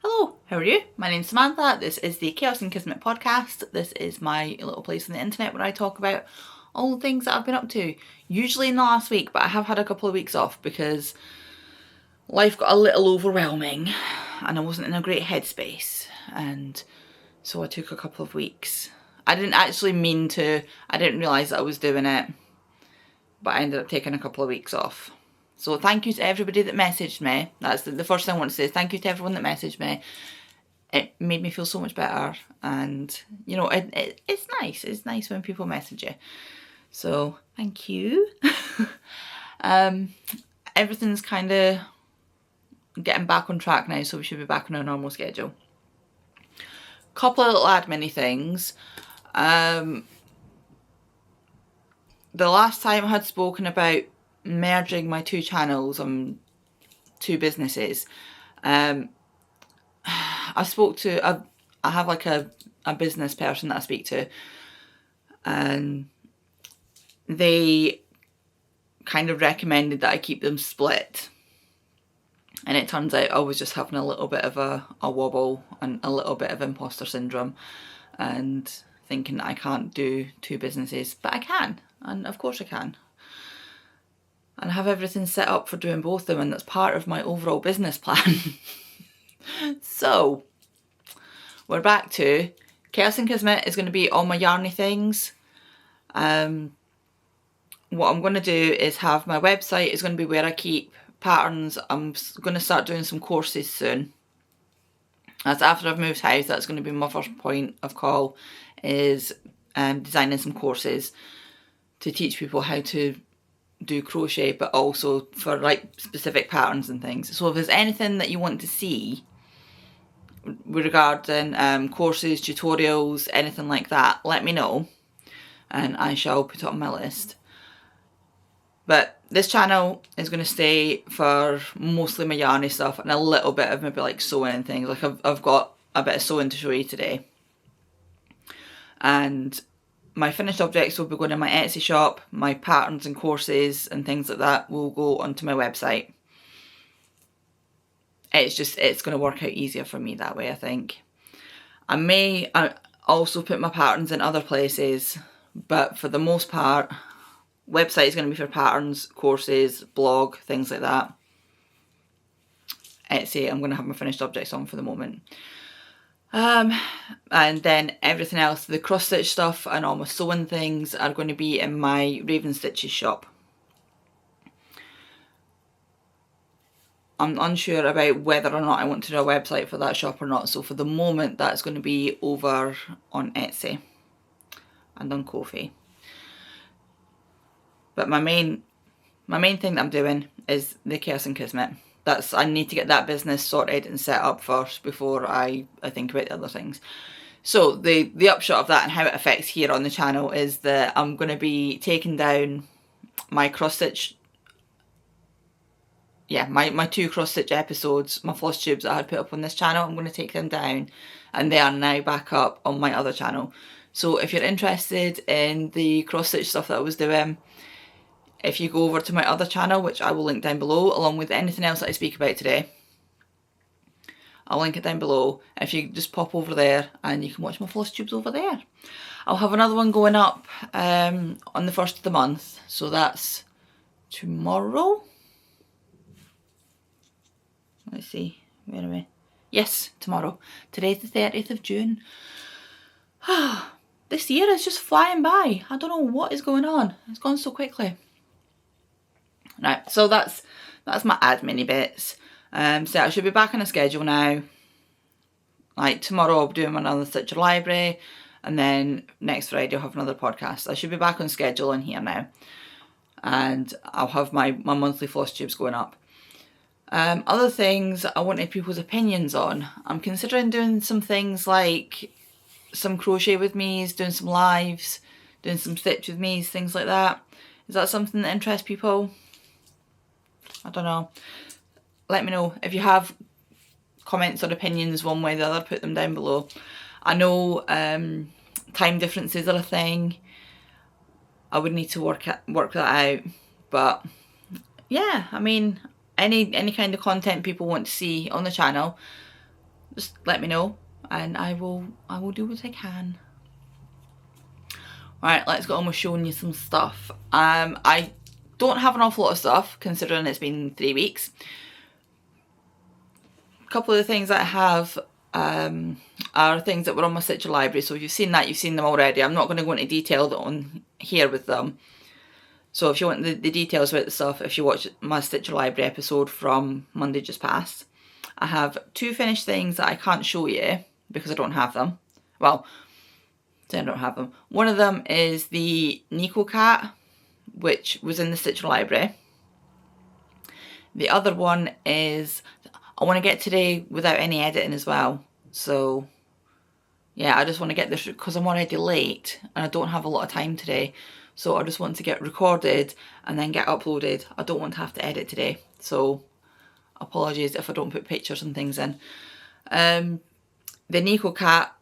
Hello, how are you? My name's Samantha. This is the Khaos Kismet podcast. This is my little place on the internet where I talk about all the things that I've been up to. Usually in the last week, but I have had a couple of weeks off because life got a little overwhelming and I wasn't in a great headspace. And so I took a couple of weeks. I didn't actually mean to. I didn't realise that I was doing it. But I ended up taking a couple of weeks off. So thank you to everybody that messaged me. That's the first thing I want to say. Thank you to everyone that messaged me. It made me feel so much better. And, you know, it's nice. It's nice when people message you. So, thank you. Everything's kind of getting back on track now, so we should be back on our normal schedule. Couple of little admin-y things. The last time I had spoken about merging my two channels on two businesses, I have like a business person that I speak to, and they kind of recommended that I keep them split. And it turns out I was just having a little bit of a wobble and a little bit of imposter syndrome and thinking that I can't do two businesses, but I can, and of course I can. And I have everything set up for doing both of them, and that's part of my overall business plan. So, we're back to Khaos Kismet is going to be all my yarny things. What I'm going to do is have my website is going to be where I keep patterns. I'm going to start doing some courses soon. That's after I've moved house. That's going to be my first point of call, is designing some courses to teach people how to do crochet, but also for like specific patterns and things. So if there's anything that you want to see regarding courses, tutorials, anything like that, let me know and I shall put it on my list. But this channel is going to stay for mostly my yarny stuff and a little bit of maybe like sewing and things. Like I've got a bit of sewing to show you today. And my finished objects will be going in my Etsy shop. My patterns and courses and things like that will go onto my website. It's going to work out easier for me that way, I think. I may also put my patterns in other places, but for the most part, website is going to be for patterns, courses, blog, things like that. Etsy, I'm going to have my finished objects on for the moment. And then everything else, the cross stitch stuff and all my sewing things are going to be in my Raven Stitches shop. I'm unsure about whether or not I want to do a website for that shop or not, so for the moment that's going to be over on Etsy and on Ko-fi. But my main thing that I'm doing is the Khaos Kismet. I need to get that business sorted and set up first before I think about the other things. So the upshot of that and how it affects here on the channel is that I'm going to be taking down my cross stitch, my two cross stitch episodes, my floss tubes that I had put up on this channel. I'm going to take them down and they are now back up on my other channel. So if you're interested in the cross stitch stuff that I was doing, if you go over to my other channel, which I will link down below, along with anything else that I speak about today, I'll link it down below. If you just pop over there and you can watch my floss tubes over there. I'll have another one going up on the 1st of the month, so that's tomorrow. Let's see, where am I? Yes, tomorrow. Today's the 30th of June. This year is just flying by. I don't know what is going on. It's gone so quickly. Right, so that's my admin bits. So I should be back on a schedule now. Like tomorrow I'll be doing another Stitcher Library, and then next Friday I'll have another podcast. I should be back on schedule in here now. And I'll have my monthly floss tubes going up. Other things I wanted people's opinions on. I'm considering doing some things like some crochet with me's, doing some lives, doing some stitch with me's, things like that. Is that something that interests people? I don't know. Let me know if you have comments or opinions one way or the other. Put them down below. I know time differences are a thing. I would need to work that out, but yeah, I mean, any kind of content people want to see on the channel, just let me know and I will do what I can. Right, let's get on with showing you some stuff. I don't have an awful lot of stuff considering it's been 3 weeks. A couple of the things that I have are things that were on my Stitcher library, so if you've seen that, you've seen them already. I'm not going to go into detail on here with them. So if you want the details about the stuff, if you watch my Stitcher library episode from Monday just past, I have 2 finished things that I can't show you because I don't have them. Well, I don't have them. One of them is the Nico cat, which was in the Stitcher library. The other one is, I want to get today without any editing as well. So yeah, I just want to get this because I'm already late and I don't have a lot of time today. So I just want to get recorded and then get uploaded. I don't want to have to edit today. So apologies if I don't put pictures and things in. The Nico cat,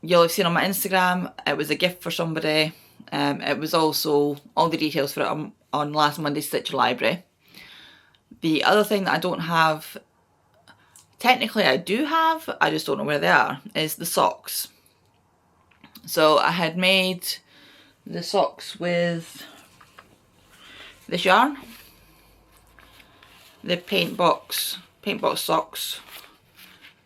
you'll have seen on my Instagram. It was a gift for somebody. It was also all the details for it on last Monday's Stitcher library. The other thing that I don't have, technically I do have, I just don't know where they are, is the socks. So I had made the socks with this yarn, the paint box socks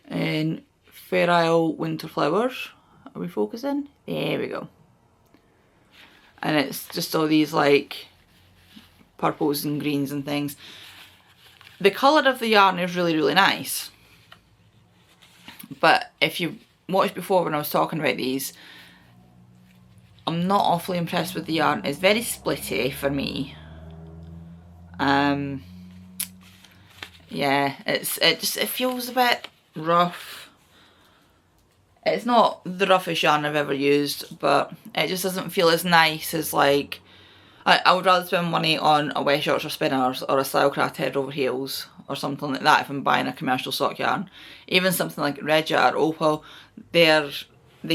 in Fair Isle Winter Flowers. Are we focusing? There we go. And it's just all these like purples and greens and things. The colour of the yarn is really, really nice. But if you watched before when I was talking about these, I'm not awfully impressed with the yarn. It's very splitty for me. Yeah, it feels a bit rough. It's not the roughest yarn I've ever used, but it just doesn't feel as nice as like, I would rather spend money on a West Yorkshire Spinners or a Stylecraft Head Over Heels or something like that if I'm buying a commercial sock yarn. Even something like Regia or Opal, they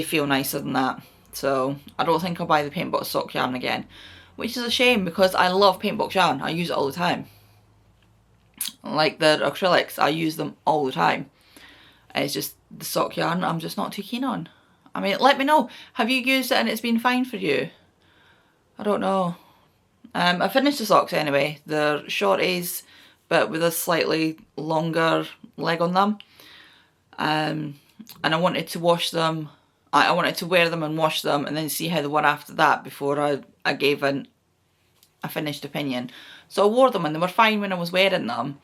feel nicer than that. So I don't think I'll buy the paint box sock yarn again, which is a shame because I love paint box yarn. I use it all the time. Like the acrylics, I use them all the time. It's just the sock yarn I'm just not too keen on. I mean, let me know. Have you used it and it's been fine for you? I don't know. I finished the socks anyway. They're shorties, but with a slightly longer leg on them. And I wanted to wash them. I wanted to wear them and wash them and then see how they were after that before I gave a finished opinion. So I wore them and they were fine when I was wearing them,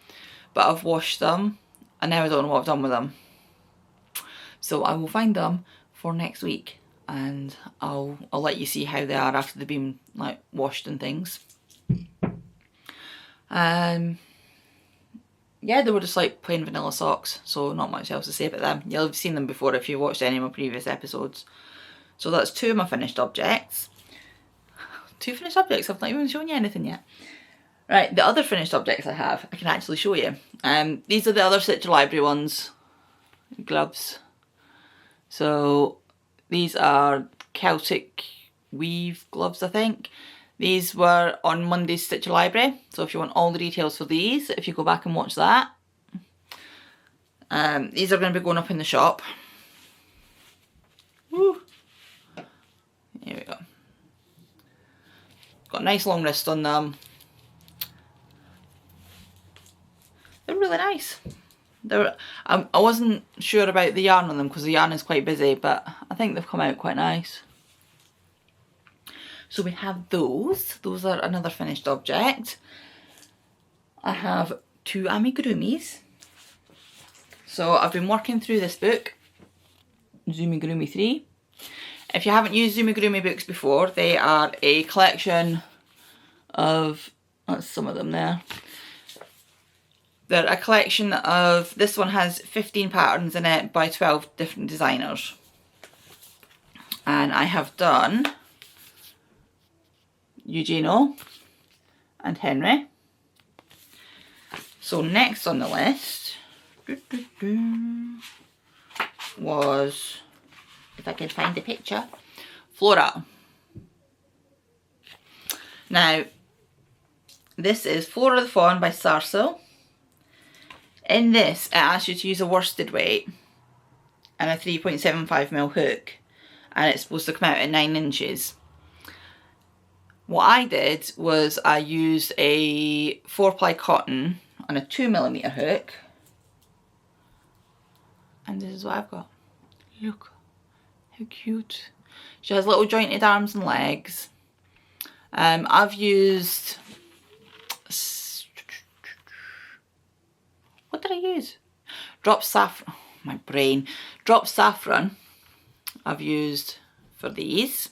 but I've washed them and now I don't know what I've done with them. So I will find them for next week and I'll let you see how they are after they've been like washed and things. Yeah, they were just like plain vanilla socks, so not much else to say about them. You'll have seen them before if you watched any of my previous episodes. So that's 2 of my finished objects. 2 finished objects, I've not even shown you anything yet. Right, the other finished objects I have, I can actually show you. These are the other Stitcher library ones. Gloves. So these are Celtic weave gloves, I think. These were on Monday's Stitcher library. So if you want all the details for these, if you go back and watch that. These are going to be going up in the shop. Woo. Here we go. Got a nice long wrist on them. They're really nice. I wasn't sure about the yarn on them because the yarn is quite busy, but I think they've come out quite nice. So we have those. Those are another finished object. I have 2 amigurumis. So I've been working through this book, Zumigurumi 3. If you haven't used Zumigurumi books before, they are a collection of, that's some of them there. They're a collection of, this one has 15 patterns in it by 12 different designers. And I have done Eugenio and Henry. So next on the list was, if I can find the picture, Flora. Now, this is Flora the Fawn by Sarso. In this, it asks you to use a worsted weight and a 3.75mm hook, and it's supposed to come out at 9 inches. What I did was I used a 4-ply cotton and a 2mm hook, and this is what I've got. Look how cute. She has little jointed arms and legs. I've used, what did I use? Drop saffron, oh, my brain. Drop saffron I've used for these.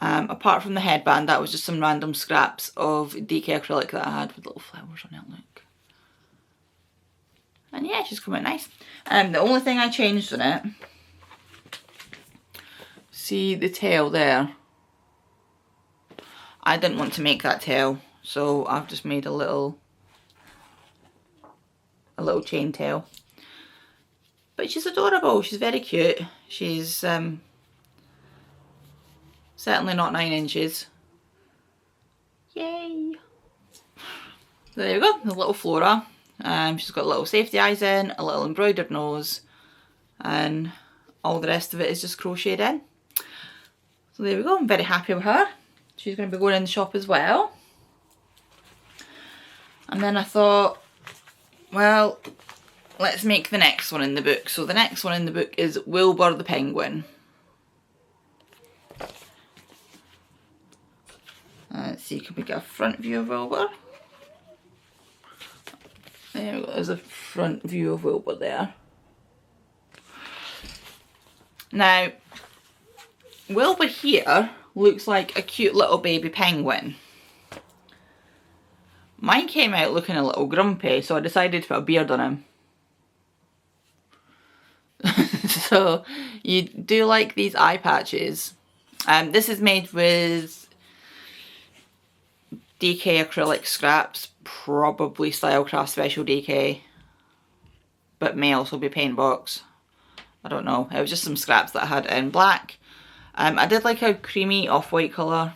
Apart from the headband, that was just some random scraps of DK acrylic that I had with little flowers on it, look. And yeah, she's come out nice. The only thing I changed on it, see the tail there? I didn't want to make that tail, so I've just made a little chain tail. But she's adorable, she's very cute. She's certainly not 9 inches. Yay! So there we go, the little Flora. She's got little safety eyes in, a little embroidered nose, and all the rest of it is just crocheted in. So there we go, I'm very happy with her. She's going to be going in the shop as well. And then I thought, well, let's make the next one in the book. So the next one in the book is Wilbur the Penguin. Let's see, can we get a front view of Wilbur? There we go, there's a front view of Wilbur there. Now, Wilbur here looks like a cute little baby penguin. Mine came out looking a little grumpy, so I decided to put a beard on him. So you do like these eye patches. This is made with DK acrylic scraps, probably Stylecraft Special DK, but may also be paint box. I don't know. It was just some scraps that I had in black. I did like a creamy off-white colour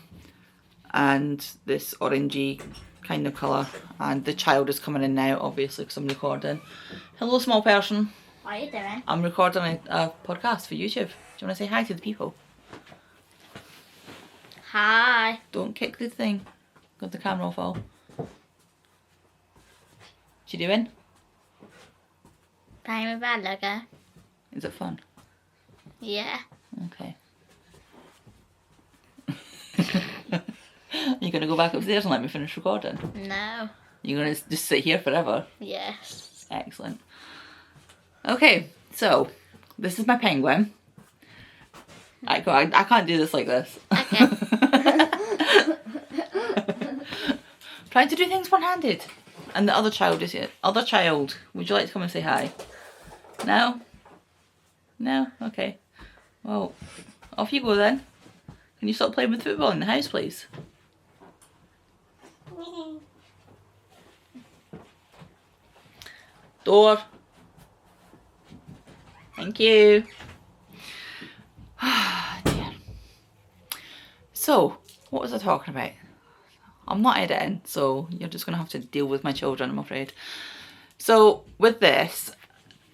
and this orangey kind of colour, and the child is coming in now obviously because I'm recording. Hello small person. What are you doing? I'm recording a podcast for YouTube. Do you want to say hi to the people? Hi. Don't kick the thing. Got the camera will fall. What you doing? Playing with that Lego. Is it fun? Yeah. Okay. You're going to go back upstairs and let me finish recording? No. You're going to just sit here forever? Yes. Excellent. Okay, so this is my penguin. I can't do this like this. Okay. Trying to do things one-handed. And the other child is here. Other child, would you like to come and say hi? No? No? Okay. Well, off you go then. Can you stop playing with football in the house, please? Door. Thank you. Dear. So, what was I talking about? I'm not editing, so you're just going to have to deal with my children, I'm afraid. So, with this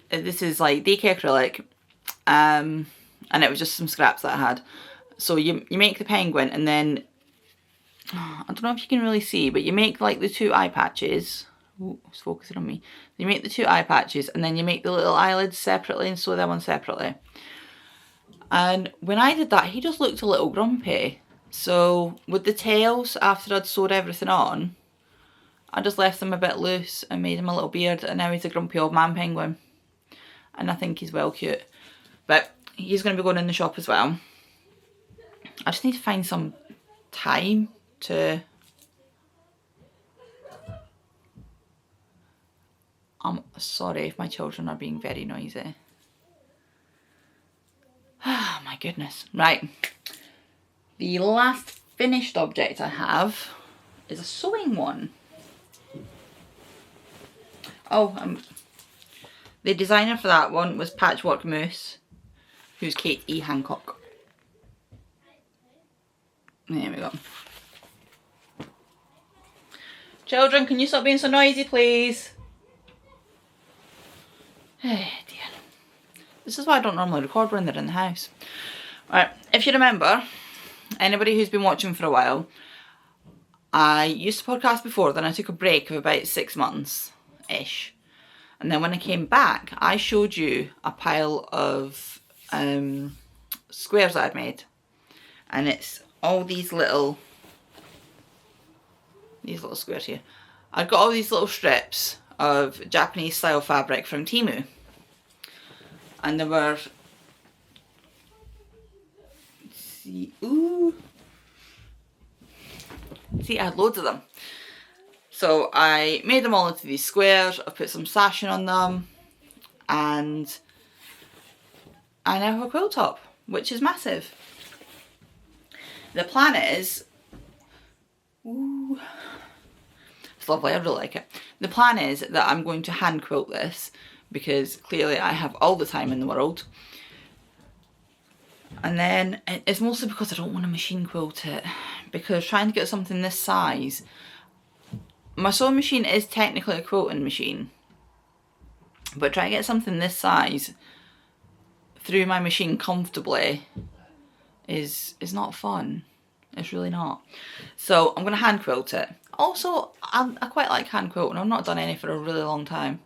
is like DK acrylic, and it was just some scraps that I had. So you make the penguin, and then, I don't know if you can really see, but you make like the 2 eye patches. Ooh, it's focusing on me. You make the 2 eye patches, and then you make the little eyelids separately and sew them on separately. And when I did that, he just looked a little grumpy. So with the tails, after I'd sewed everything on, I just left them a bit loose and made him a little beard, and now he's a grumpy old man penguin. And I think he's well cute. But he's going to be going in the shop as well. I just need to find some time to... I'm sorry if my children are being very noisy. Ah, my goodness. Right. The last finished object I have is a sewing one. Oh, the designer for that one was Patchwork Moose, who's Kate E. Hancock. There we go. Children, can you stop being so noisy, please? Dear. This is why I don't normally record when they're in the house. Right, if you remember, anybody who's been watching for a while, I used to podcast before, then I took a break of about 6 months-ish. And then when I came back, I showed you a pile of squares that I'd made. And it's all these little squares here. I've got all these little strips of Japanese style fabric from Temu. And there were, see, I had loads of them. So I made them all into these squares, I put some sashing on them, and I now have a quilt top, which is massive. The plan is, it's lovely, I really like it. The plan is that I'm going to hand quilt this, because clearly I have all the time in the world. And then it's mostly because I don't want to machine quilt it, because trying to get something this size, my sewing machine is technically a quilting machine, but trying to get something this size through my machine comfortably is not fun. It's really not. So I'm going to hand quilt it. Also, I quite like hand quilting. I've not done any for a really long time.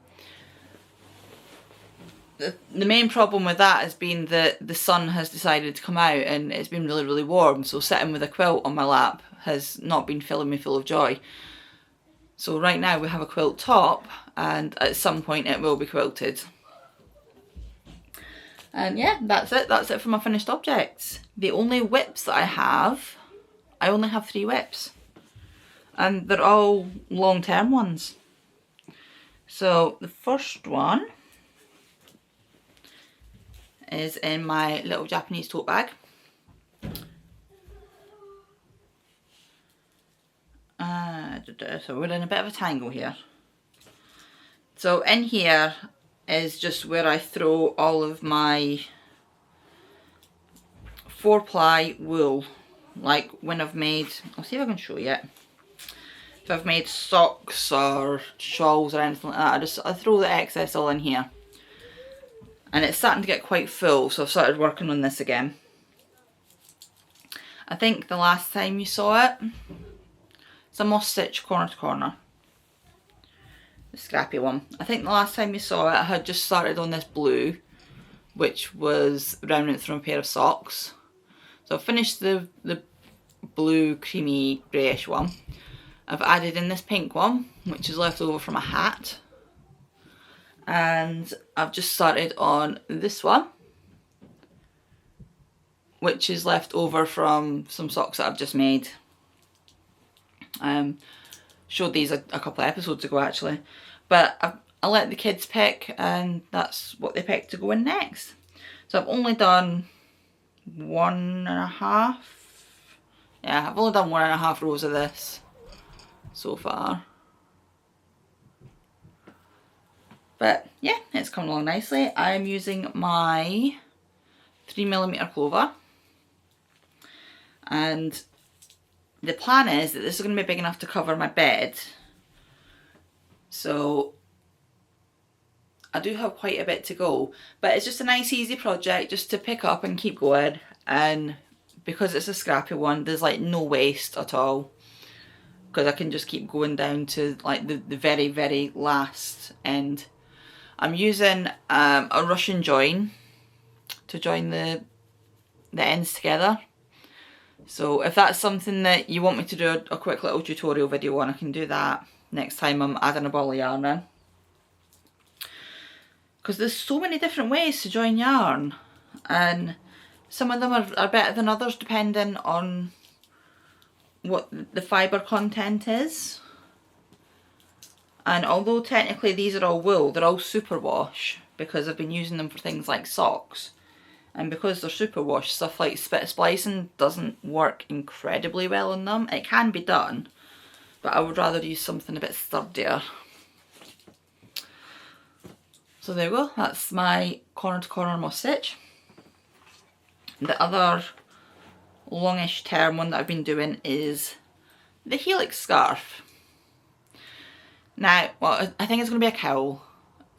The main problem with that has been that the sun has decided to come out and it's been really, really warm. So sitting with a quilt on my lap has not been filling me full of joy. So right now we have a quilt top, and at some point it will be quilted. And yeah, that's it. That's it for my finished objects. The only whips that I only have 3 whips. And they're all long-term ones. So the first one is in my little Japanese tote bag. So we're in a bit of a tangle here. So in here is just where I throw all of my 4-ply wool. Like when I've made, I'll see if I can show you it. If I've made socks or shawls or anything like that, I throw the excess all in here. And it's starting to get quite full, so I've started working on this again. I think the last time you saw it, it's a moss stitch corner to corner. The scrappy one. I think the last time you saw it, I had just started on this blue, which was rounded from a pair of socks. So I've finished the blue creamy greyish one. I've added in this pink one, which is left over from a hat. And I've just started on this one, which is left over from some socks that I've just made. Showed these a couple of episodes ago actually, but I let the kids pick, and that's what they picked to go in next. So I've only done 1.5. Yeah, I've only done 1.5 rows of this so far. But yeah, it's coming along nicely. I'm using my 3mm clover, and the plan is that this is going to be big enough to cover my bed. So I do have quite a bit to go, but it's just a nice easy project just to pick up and keep going. And because it's a scrappy one, there's like no waste at all, because I can just keep going down to like the very, very last end. I'm using a Russian join to join the ends together. So if that's something that you want me to do a quick little tutorial video on, I can do that next time I'm adding a ball of yarn in. Because there's so many different ways to join yarn, and some of them are better than others depending on what the fibre content is. And although technically these are all wool, they're all superwash, because I've been using them for things like socks. And because they're superwash, stuff like spit splicing doesn't work incredibly well on them. It can be done, but I would rather use something a bit sturdier. So there we go, that's my corner to corner moss stitch. The other longish term one that I've been doing is the helix scarf. Now, well, I think it's going to be a cowl.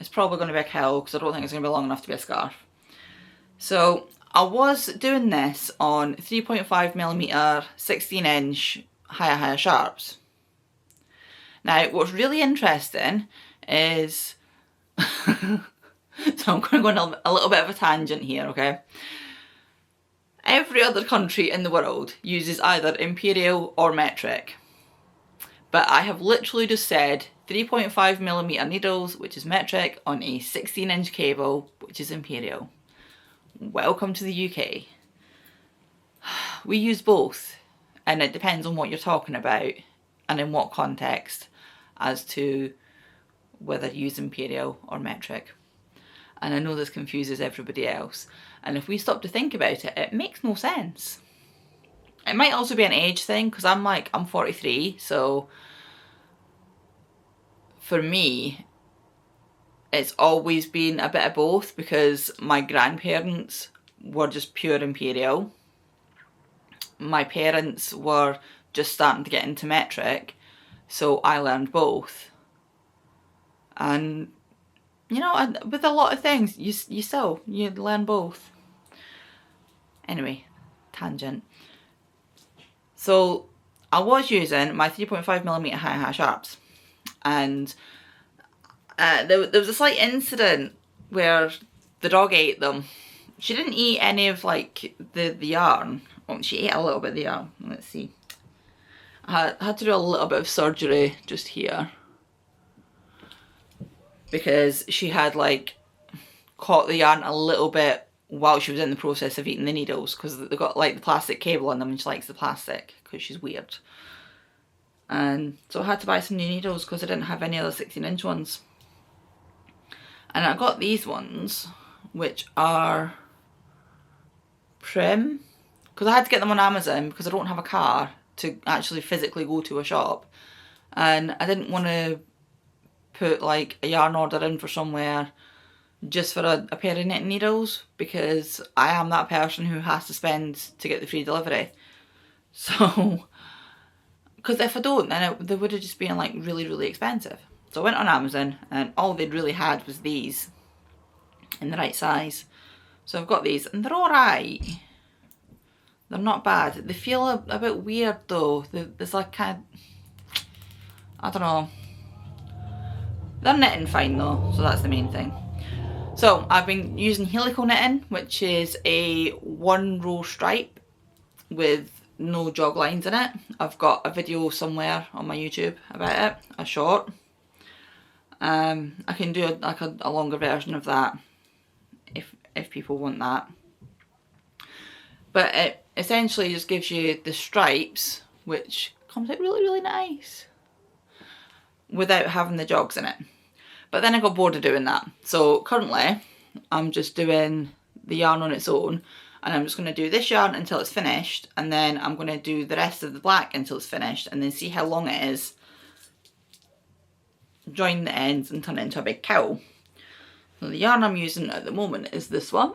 it's probably going to be a cowl because I don't think it's going to be long enough to be a scarf. So I was doing this on 3.5mm 16" higher sharps. Now what's really interesting is so I'm going to go on a little bit of a tangent here, okay? Every other country in the world uses either imperial or metric. But I have literally just said 3.5mm needles, which is metric, on a 16" cable, which is imperial. Welcome to the UK. We use both, and it depends on what you're talking about and in what context as to whether you use imperial or metric. And I know this confuses everybody else. And if we stop to think about it, it makes no sense. It might also be an age thing, because I'm 43, so for me, it's always been a bit of both, because my grandparents were just pure imperial. My parents were just starting to get into metric, so I learned both. And you know, with a lot of things, you learn both. Anyway, tangent. So I was using my 3.5mm high sharps, and there was a slight incident where the dog ate them. She didn't eat any of like the yarn. Well, she ate a little bit of the yarn. Let's see. I had to do a little bit of surgery just here, because she had like caught the yarn a little bit while she was in the process of eating the needles, because they've got like the plastic cable on them and she likes the plastic because she's weird. And so I had to buy some new needles because I didn't have any other 16" ones. And I got these ones, which are Prim, because I had to get them on Amazon because I don't have a car to actually physically go to a shop, and I didn't want to put like a yarn order in for somewhere just for a pair of knitting needles, because I am that person who has to spend to get the free delivery. So, because if I don't, then they would have just been like really expensive. So I went on Amazon, and all they'd really had was these in the right size. So I've got these, and they're alright. They're not bad. They feel a bit weird though. There's like kind of, I don't know. They're knitting fine though, so that's the main thing. So I've been using helico knitting, which is a 1-row stripe with no jog lines in it. I've got a video somewhere on my YouTube about it, a short. I can do like a longer version of that if people want that. But it essentially just gives you the stripes, which comes out really nice without having the jogs in it. But then I got bored of doing that. So currently I'm just doing the yarn on its own, and I'm just going to do this yarn until it's finished, and then I'm going to do the rest of the black until it's finished, and then see how long it is, join the ends and turn it into a big cowl. So the yarn I'm using at the moment is this one,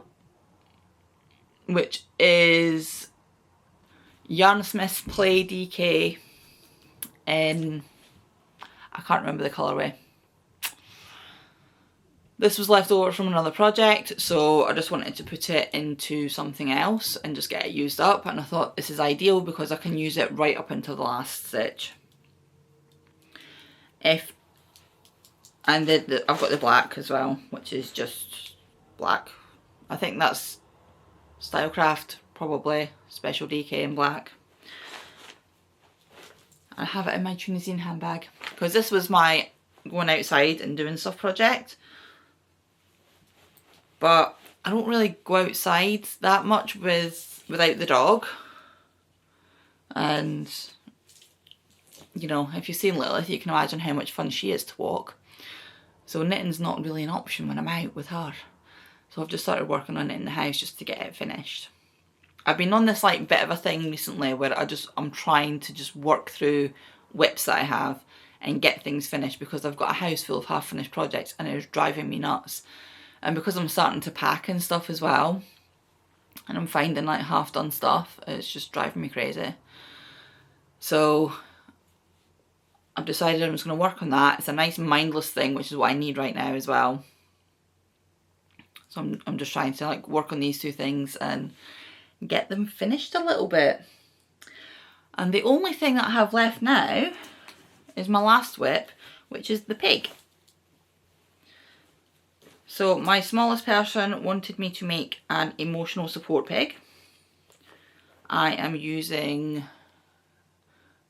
which is Yarnsmith's Play DK in, I can't remember the colourway. This was left over from another project, so I just wanted to put it into something else and just get it used up, and I thought this is ideal because I can use it right up until the last stitch. And I've got the black as well, which is just black. I think that's Stylecraft, probably, Special DK in black. I have it in my Tunisian handbag because this was my going outside and doing stuff project. But I don't really go outside that much without the dog. And, you know, if you've seen Lilith, you can imagine how much fun she is to walk. So knitting's not really an option when I'm out with her. So I've just started working on it in the house just to get it finished. I've been on this like bit of a thing recently where I'm trying to just work through whips that I have and get things finished, because I've got a house full of half finished projects and it's driving me nuts. And because I'm starting to pack and stuff as well, and I'm finding like half done stuff, it's just driving me crazy. So I've decided I'm just going to work on that. It's a nice mindless thing, which is what I need right now as well. So I'm just trying to like work on these two things and get them finished a little bit. And the only thing that I have left now is my last whip, which is the pig. So my smallest person wanted me to make an emotional support pig. I am using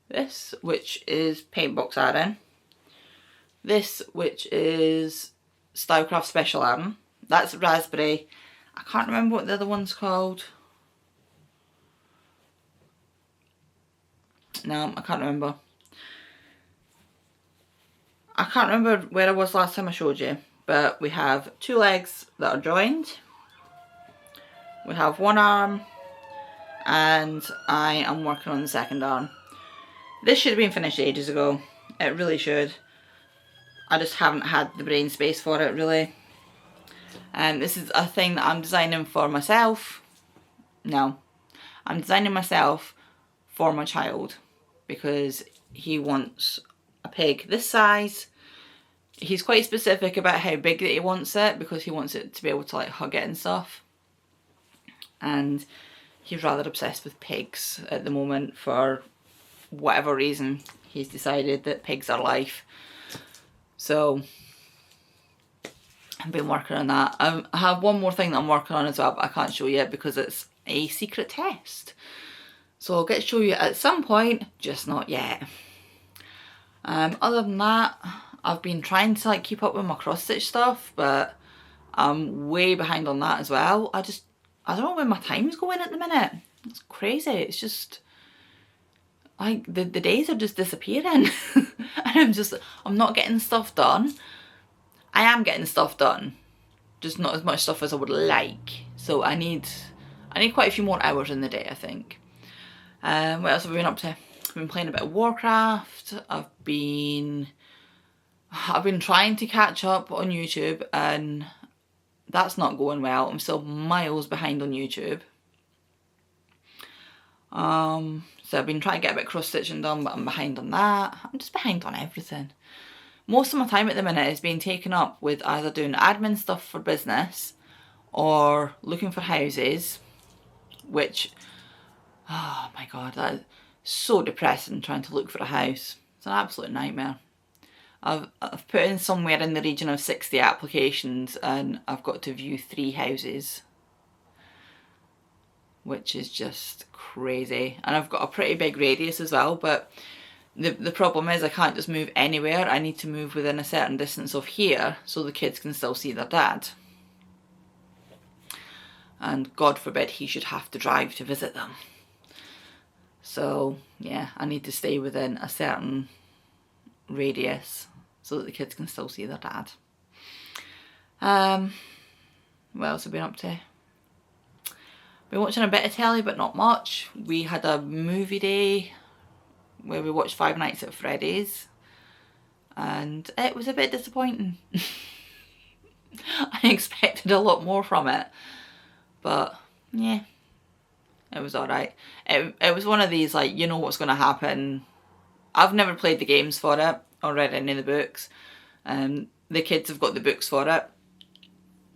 this, which is Paintbox Aran. This, which is Stylecraft Special Aran. That's raspberry. I can't remember what the other one's called. No, I can't remember. I can't remember where I was last time I showed you, but we have 2 legs that are joined. We have 1 arm, and I am working on the 2nd arm. This should have been finished ages ago. It really should. I just haven't had the brain space for it, really. And this is a thing that I'm designing for myself. No, I'm designing myself for my child, because he wants a pig this size. He's quite specific about how big that he wants it, because he wants it to be able to like hug it and stuff. And he's rather obsessed with pigs at the moment for whatever reason. He's decided that pigs are life. So I've been working on that. I have one more thing that I'm working on as well, but I can't show you yet because it's a secret test. So I'll get to show you at some point, just not yet. Other than that, I've been trying to like keep up with my cross stitch stuff, but I'm way behind on that as well. I don't know where my time's going at the minute. It's crazy. It's just like the days are just disappearing. And I'm not getting stuff done. I am getting stuff done, just not as much stuff as I would like. So I need quite a few more hours in the day, I think. What else have I been up to? I've been playing a bit of Warcraft. I've been trying to catch up on YouTube, and that's not going well. I'm still miles behind on YouTube. So I've been trying to get a bit of cross stitching done, but I'm behind on that. I'm just behind on everything. Most of my time at the minute is being taken up with either doing admin stuff for business or looking for houses, which, oh my god, that is so depressing, trying to look for a house. It's an absolute nightmare. I've put in somewhere in the region of 60 applications, and I've got to view 3 houses, which is just crazy. And I've got a pretty big radius as well, but the problem is I can't just move anywhere. I need to move within a certain distance of here so the kids can still see their dad. And God forbid he should have to drive to visit them. So yeah, I need to stay within a certain radius so that the kids can still see their dad. What else have I been up to? Been watching a bit of telly, but not much. We had a movie day where we watched Five Nights at Freddy's, and it was a bit disappointing. I expected a lot more from it, but yeah, it was alright. It was one of these, like, you know what's going to happen. I've never played the games for it or read any of the books. The kids have got the books for it,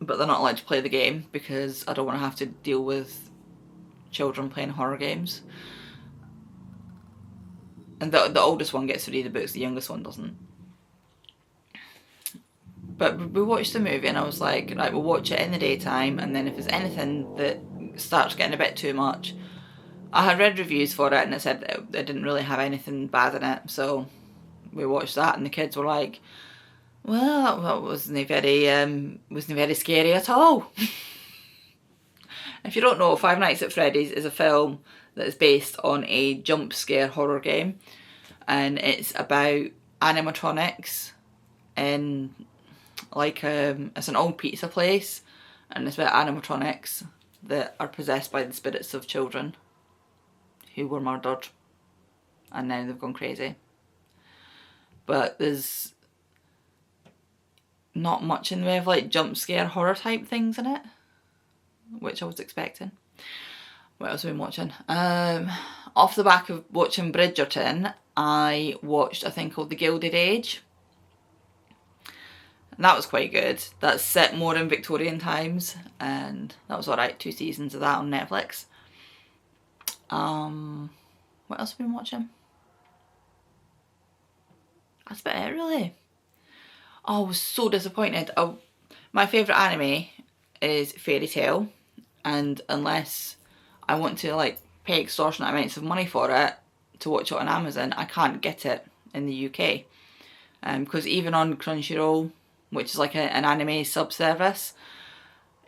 but they're not allowed to play the game because I don't want to have to deal with children playing horror games. And the oldest one gets to read the books, the youngest one doesn't. But we watched the movie and I was like, right, we'll watch it in the daytime, and then if there's anything that starts getting a bit too much. I had read reviews for it and it said it didn't really have anything bad in it, so we watched that and the kids were like, well, that wasn't very scary at all. If you don't know, Five Nights at Freddy's is a film that is based on a jump scare horror game, and it's about animatronics in like it's an old pizza place, and it's about animatronics that are possessed by the spirits of children who were murdered and now they've gone crazy. But there's not much in the way of like jump scare horror type things in it, which I was expecting. What else have I been watching? Off the back of watching Bridgerton, I watched a thing called The Gilded Age. and that was quite good. That's set more in Victorian times, and that was alright. 2 seasons of that on Netflix. What else have I been watching? That's about it, really. Oh, I was so disappointed. My favourite anime is Fairy Tail, and unless I want to like pay extortionate amounts of money for it to watch it on Amazon, I can't get it in the UK. Because even on Crunchyroll, which is like an anime sub-service,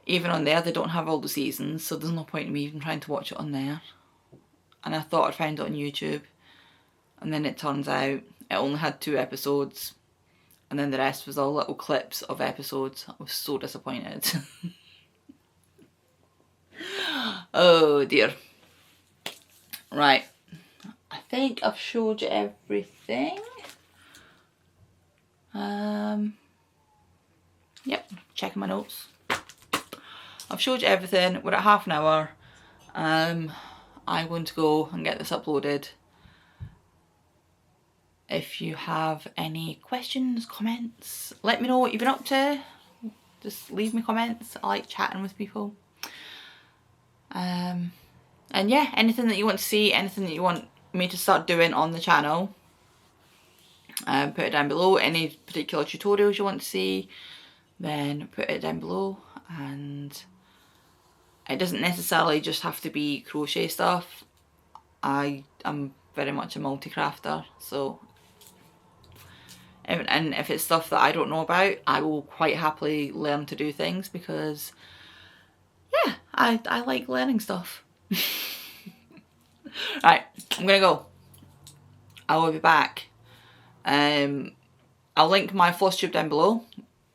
even on there they don't have all the seasons, so there's no point in me even trying to watch it on there. And I thought I'd find it on YouTube, and then it turns out it only had 2 episodes, and then the rest was all little clips of episodes. I was so disappointed. Oh dear. Right, I think I've showed you everything. Yep, checking my notes. I've showed you everything. We're at half an hour. I'm going to go and get this uploaded. If you have any questions, comments, let me know what you've been up to. Just leave me comments. I like chatting with people. And yeah, anything that you want to see, anything that you want me to start doing on the channel, put it down below. Any particular tutorials you want to see, then put it down below. And it doesn't necessarily just have to be crochet stuff. I am very much a multi-crafter, so and if it's stuff that I don't know about, I will quite happily learn to do things, because yeah, I like learning stuff. Right, I'm gonna go. I will be back. I'll link my floss tube down below.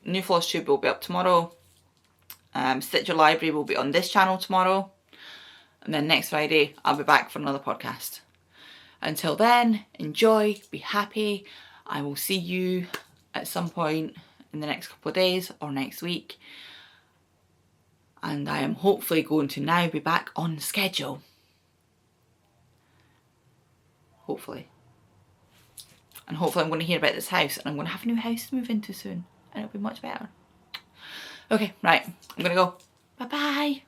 New floss tube will be up tomorrow. Stitcher Library will be on this channel tomorrow. And then next Friday, I'll be back for another podcast. Until then, enjoy, be happy. I will see you at some point in the next couple of days or next week. And I am hopefully going to now be back on schedule. Hopefully. And hopefully I'm going to hear about this house, and I'm going to have a new house to move into soon. And it'll be much better. Okay, right. I'm going to go. Bye-bye.